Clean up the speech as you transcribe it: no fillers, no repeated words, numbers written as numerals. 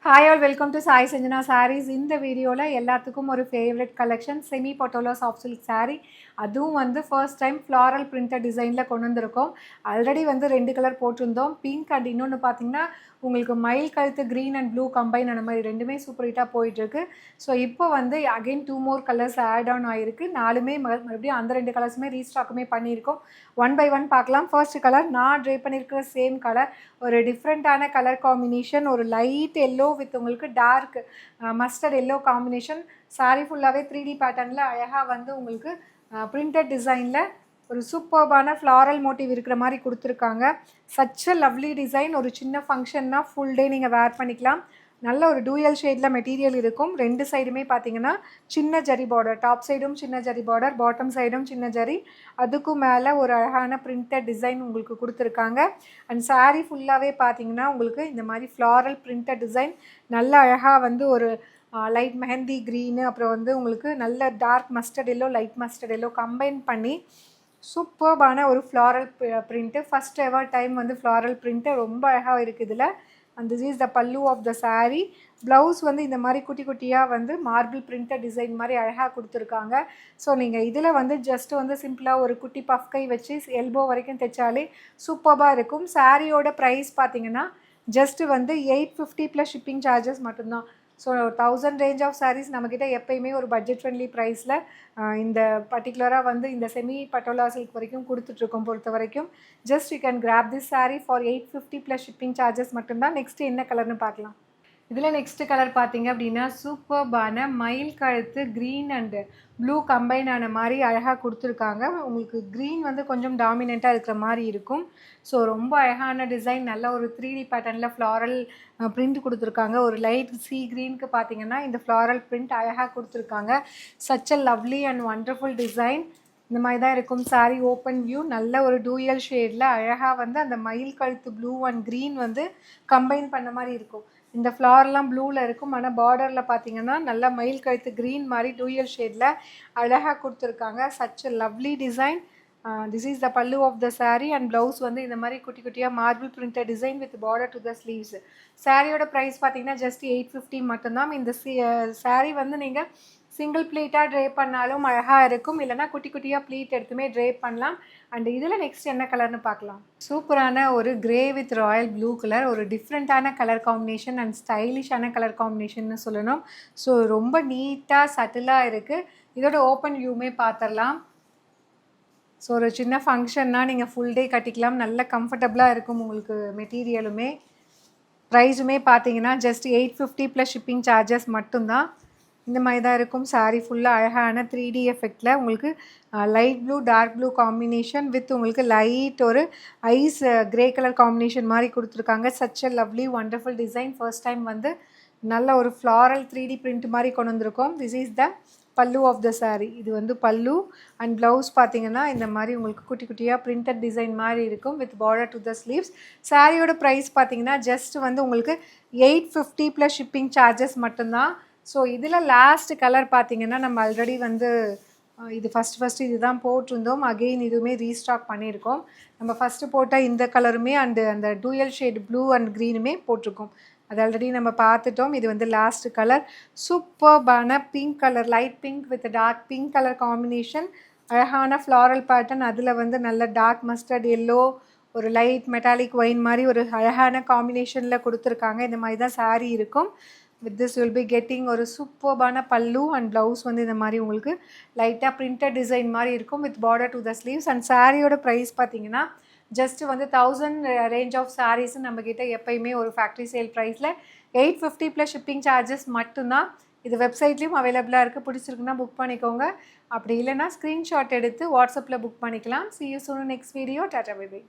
Hi all, welcome to Sai Sanjana Sarees. In the video la எல்லாத்துக்கும் ஒரு favorite collection semi patola soft silk saree. அதுவும் வந்து first time floral printed designல கொண்டு வந்திருக்கோம். Already வந்து ரெண்டு கலர் போட்டிருந்தோம். பிங்க் அண்ட் இன்னொன்று பார்த்தீங்கன்னா உங்களுக்கு மயில் கழுத்து க்ரீன் அண்ட் ப்ளூ கம்பைன் ஆன மாதிரி ரெண்டுமே சூப்பர் ஹிட்டாக போயிட்டுருக்கு. ஸோ இப்போ வந்து again 2 more colours add on ஆகிருக்கு. நாலுமே மறுபடியும் அந்த ரெண்டு கலர்ஸுமே ரீஸ்டாக்குமே பண்ணியிருக்கோம். ஒன் பை ஒன் பார்க்கலாம். ஃபர்ஸ்ட் கலர் நான் ட்ரை பண்ணியிருக்கிற சேம் கலர், ஒரு டிஃப்ரெண்ட்டான கலர் காம்பினேஷன், ஒரு லைட் எல்லோ வித் உங்களுக்கு dark mustard yellow combination. Sari ஃபுல்லாகவே 3D பேட்டர்னில் அழகாக வந்து உங்களுக்கு பிரிண்டட் டிசைனில் ஒரு சூப்பர்பான ஃப்ளாரல் மோட்டிவ் இருக்கிற மாதிரி கொடுத்துருக்காங்க. Such a lovely design. ஒரு சின்ன ஃபங்க்ஷன்னா ஃபுல் டே நீங்கள் வேர் பண்ணிக்கலாம். நல்ல ஒரு டூயல் ஷேடில் மெட்டீரியல் இருக்கும். ரெண்டு சைடுமே பார்த்தீங்கன்னா சின்ன ஜரி பார்டர், டாப் சைடும் சின்ன ஜரி பார்டர், பாட்டம் சைடும் சின்ன ஜரி, அதுக்கும் மேலே ஒரு அழகான பிரிண்டட் டிசைன் உங்களுக்கு கொடுத்துருக்காங்க. அண்ட் சாரீ ஃபுல்லாகவே பார்த்தீங்கன்னா உங்களுக்கு இந்த மாதிரி ஃப்ளாரல் பிரிண்டட் டிசைன் நல்ல அழகாக வந்து ஒரு லைட் மெஹந்தி க்ரீனு, அப்புறம் வந்து உங்களுக்கு நல்ல dark mustard yellow, light mustard yellow combine பண்ணி சூப்பர்பான ஒரு floral print. First ever time வந்து ஃப்ளாரல் பிரிண்ட்டு ரொம்ப அழகாக இருக்குது இதில். And this is the pallu of the sari. Blouse வந்து இந்த மாதிரி குட்டி குட்டியாக வந்து மார்பிள் பிரிண்டட் டிசைன் மாதிரி அழகாக கொடுத்துருக்காங்க. ஸோ நீங்கள் இதில் வந்து ஜஸ்ட் வந்து சிம்பிளாக ஒரு குட்டி பஃப் கை வச்சு எல்போ வரைக்கும் தைச்சாலே சூப்பராக இருக்கும். சாரியோட ப்ரைஸ் பார்த்தீங்கன்னா ஜஸ்ட்டு வந்து 850 ப்ளஸ் ஷிப்பிங் சார்ஜஸ் மட்டும்தான். ஸோ 1000 ரேஞ்ச் ஆஃப் சாரீஸ் நம்மக்கிட்ட எப்போயுமே ஒரு பட்ஜெட் ஃப்ரெண்ட்லி ப்ரைஸில் இந்த பர்டிகுலராக வந்து இந்த செமி பட்டோலா சில்க் வரைக்கும் கொடுத்துட்ருக்கோம். பொறுத்த வரைக்கும் just you can graph this sari for 850 plus shipping charges மட்டும்தான். நெக்ஸ்ட்டு என்ன கலர்னு பார்க்கலாம். இதில் நெக்ஸ்ட்டு கலர் பார்த்தீங்க அப்படின்னா சூப்பர்பான மயில் கழுத்து க்ரீன் அண்டு ப்ளூ கம்பைன் ஆன மாதிரி அழகாக கொடுத்துருக்காங்க. உங்களுக்கு க்ரீன் வந்து கொஞ்சம் டாமினண்ட்டாக இருக்கிற மாதிரி இருக்கும். ஸோ ரொம்ப அழகான டிசைன், நல்ல ஒரு 3D பேட்டர்னில் ஃப்ளாரல் பிரிண்ட் கொடுத்துருக்காங்க. ஒரு லைட் சி க்ரீனுக்கு பார்த்தீங்கன்னா இந்த ஃப்ளாரல் பிரிண்ட் அழகாக கொடுத்துருக்காங்க. Such a lovely and wonderful design. இந்த மாதிரி தான் இருக்கும் சாரீ ஓப்பன் வியூ. நல்ல ஒரு டூயல் ஷேடில் அழகாக வந்து அந்த மயில் கழுத்து ப்ளூ அண்ட் க்ரீன் வந்து கம்பைன் பண்ண மாதிரி இருக்கும். இந்த ஃப்ளார்லாம் ப்ளூவில் இருக்கும், ஆனால் பார்டரில் பார்த்தீங்கன்னா நல்லா மயில் கழுத்து க்ரீன் மாதிரி டூயல் ஷேடில் அழகாக கொடுத்துருக்காங்க. Such a lovely design. This is the pallu of the sari. And blouse வந்து இந்த மாதிரி குட்டி குட்டியாக marble printed design with border to the sleeves. சாரியோட ப்ரைஸ் பார்த்தீங்கன்னா ஜஸ்ட் 850 மட்டும்தான். இந்த சாரீ வந்து நீங்கள் சிங்கிள் ப்ளீட்டாக ட்ரே பண்ணாலும் அழகாக இருக்கும், இல்லைனா குட்டி குட்டியாக ப்ளீட் எடுத்துமே ட்ரே பண்ணலாம். அண்ட் இதில் நெக்ஸ்ட் என்ன கலர்னு பார்க்கலாம். சூப்பரான ஒரு grey with Royal blue colour, ஒரு டிஃப்ரெண்ட்டான கலர் காம்பினேஷன் அண்ட் ஸ்டைலிஷான கலர் காம்பினேஷன்னு சொல்லணும். ஸோ ரொம்ப நீட்டாக சட்டிலாக இருக்குது. இதோட ஓப்பன் வியூமே பார்த்துடலாம். ஸோ ஒரு சின்ன ஃபங்க்ஷன்னா நீங்கள் ஃபுல் டே கட்டிக்கலாம். நல்ல கம்ஃபர்டபுளாக இருக்கும் உங்களுக்கு மெட்டீரியலுமே. ப்ரைஸுமே பார்த்தீங்கன்னா ஜஸ்ட் 850 ப்ளஸ் ஷிப்பிங் சார்ஜஸ் மட்டும்தான். இந்த மாதிரி தான் இருக்கும் சாரீ ஃபுல்லாக அழகான 3D எஃபெக்டில் உங்களுக்கு light blue dark blue combination with உங்களுக்கு லைட் ஒரு ஐஸ் க்ரே கலர் காம்பினேஷன் மாதிரி கொடுத்துருக்காங்க. Such a lovely wonderful design. First time வந்து நல்ல ஒரு ஃப்ளாரல் 3D பிரிண்ட் மாதிரி கொண்டு வந்திருக்கோம். This is the pallu of the sari. இது வந்து பல்லு. அண்ட் ப்ளவுஸ் பார்த்தீங்கன்னா இந்த மாதிரி உங்களுக்கு குட்டி குட்டியாக பிரிண்டட் டிசைன் மாதிரி இருக்கும் with border to the sleeves. சாரியோட ப்ரைஸ் பார்த்தீங்கன்னா ஜஸ்ட் வந்து உங்களுக்கு 850 ப்ளஸ் ஷிப்பிங் சார்ஜஸ் மட்டும்தான். ஸோ இதில் லாஸ்ட் கலர் பார்த்தீங்கன்னா நம்ம ஆல்ரெடி வந்து இது ஃபஸ்ட்டு இது தான் போட்டிருந்தோம். அகெயின் இதுவுமே ரீஸ்டாக் பண்ணியிருக்கோம். நம்ம ஃபஸ்ட்டு போட்ட இந்த கலருமே அந்த டூயல் ஷேட் ப்ளூ அண்ட் க்ரீனுமே போட்டிருக்கோம். அது ஆல்ரெடி நம்ம பார்த்துட்டோம். இது வந்து லாஸ்ட் கலர். சூப்பர்பான pink colour, light pink with dark pink colour combination. அழகான ஃப்ளாரல் பேட்டர்ன். அதில் வந்து நல்ல டார்க் மஸ்டர்ட் எல்லோ, ஒரு லைட் மெட்டாலிக் ஒயின் மாதிரி ஒரு அழகான காம்பினேஷனில் கொடுத்துருக்காங்க. இந்த மாதிரி தான் சாரீ இருக்கும். With this will be getting ஒரு சூப்பர்பான பல்லு அண்ட் ப்ளவுஸ் வந்து இந்த மாதிரி உங்களுக்கு லைட்டாக பிரிண்டட் டிசைன் மாதிரி இருக்கும் with border to the sleeves. And சாரியோட ப்ரைஸ் பார்த்தீங்கன்னா ஜஸ்ட்டு வந்து 1000 ரேஞ்ச் ஆஃப் சாரீஸ் நம்மக்கிட்ட எப்போயுமே ஒரு ஃபேக்ட்ரி சேல் ப்ரைஸில் 850 ப்ளஸ் ஷிப்பிங் சார்ஜஸ் மட்டும்தான். இது வெப்சைட்லேயும் அவைலபிளாக இருக்குது. பிடிச்சிருக்குன்னா புக் பண்ணிக்கோங்க. அப்படி இல்லைன்னா ஸ்க்ரீன்ஷாட் எடுத்து வாட்ஸ்அப்பில் புக் பண்ணிக்கலாம். See you soon in next video. Tata, bye bye.